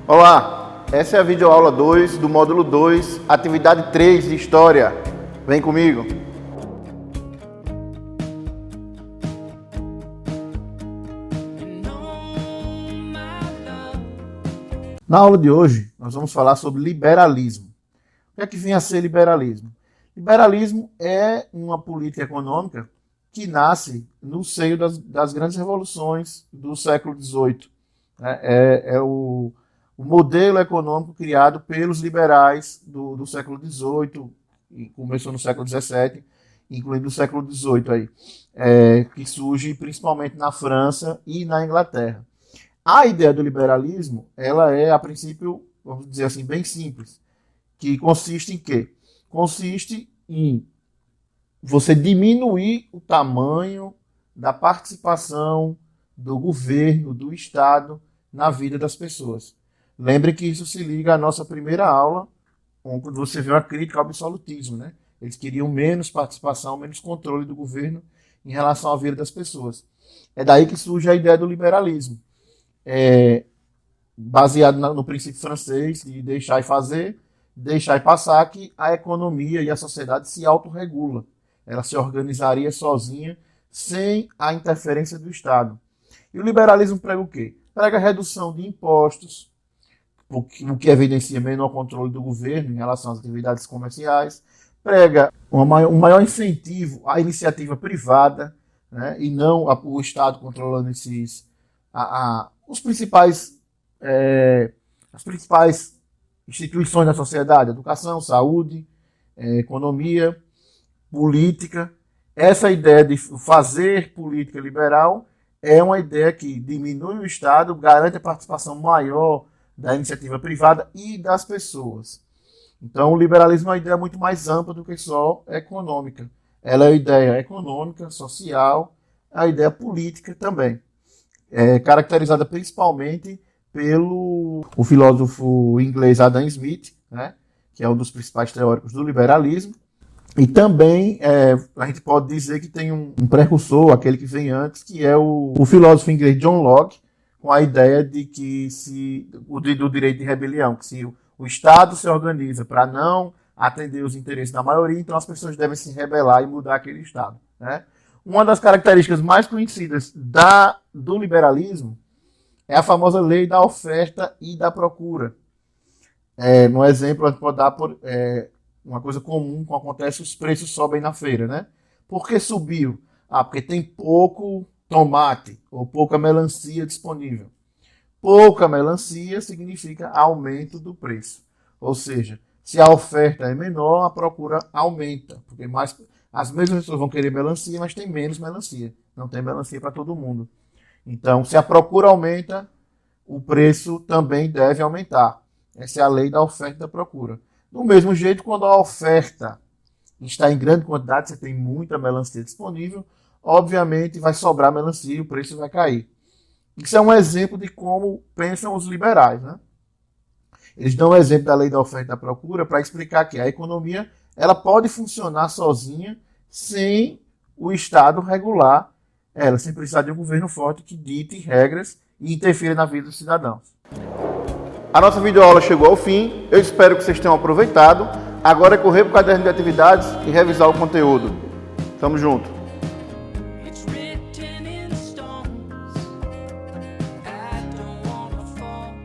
Olá, essa é a videoaula 2 do módulo 2, atividade 3 de História. Vem comigo. Na aula de hoje, nós vamos falar sobre liberalismo. O que é que vem a ser liberalismo? Liberalismo é uma política econômica que nasce no seio das grandes revoluções do século XVIII. É o modelo econômico criado pelos liberais do século XVIII, e começou no século XVII, incluindo o século XVIII, que surge principalmente na França e na Inglaterra. A ideia do liberalismo, ela é, a princípio, vamos dizer assim, bem simples, que consiste em quê? Consiste em você diminuir o tamanho da participação do governo, do Estado, na vida das pessoas. Lembre que isso se liga à nossa primeira aula, quando você vê uma crítica ao absolutismo, né? Eles queriam menos participação, menos controle do governo em relação à vida das pessoas. É daí que surge a ideia do liberalismo, baseado no princípio francês de deixar e fazer, deixar e passar, que a economia e a sociedade se autorregula. Ela se organizaria sozinha, sem a interferência do Estado. E o liberalismo prega o quê? Prega a redução de impostos, o que evidencia menor controle do governo em relação às atividades comerciais, prega um maior incentivo à iniciativa privada, né, e não o Estado controlando as principais instituições da sociedade: educação, saúde, economia, política. Essa ideia de fazer política liberal é uma ideia que diminui o Estado, garante a participação maior da iniciativa privada e das pessoas. Então, o liberalismo é uma ideia muito mais ampla do que só econômica. Ela é uma ideia econômica, social, a ideia política também. É caracterizada principalmente pelo filósofo inglês Adam Smith, né, que é um dos principais teóricos do liberalismo. E também a gente pode dizer que tem um precursor, aquele que vem antes, que é o filósofo inglês John Locke, com a ideia de que do direito de rebelião, que se o Estado se organiza para não atender os interesses da maioria, então as pessoas devem se rebelar e mudar aquele Estado, né? Uma das características mais conhecidas do liberalismo é a famosa lei da oferta e da procura. No exemplo, a gente pode dar uma coisa comum que acontece: os preços sobem na feira, né? Por que subiu? Porque tem pouco tomate ou pouca melancia disponível. Pouca melancia significa aumento do preço. Ou seja, se a oferta é menor, a procura aumenta, porque as mesmas pessoas vão querer melancia, mas tem menos melancia. Não tem melancia para todo mundo. Então, se a procura aumenta, o preço também deve aumentar. Essa é a lei da oferta e da procura. Do mesmo jeito, quando a oferta está em grande quantidade, você tem muita melancia disponível, obviamente vai sobrar melancia e o preço vai cair. Isso é um exemplo de como pensam os liberais, né? Eles dão o exemplo da lei da oferta e da procura para explicar que a economia ela pode funcionar sozinha sem o Estado regular ela, sem precisar de um governo forte que dite regras e interfira na vida dos cidadãos. A nossa videoaula chegou ao fim, eu espero que vocês tenham aproveitado. Agora é correr para o caderno de atividades e revisar o conteúdo. Tamo junto!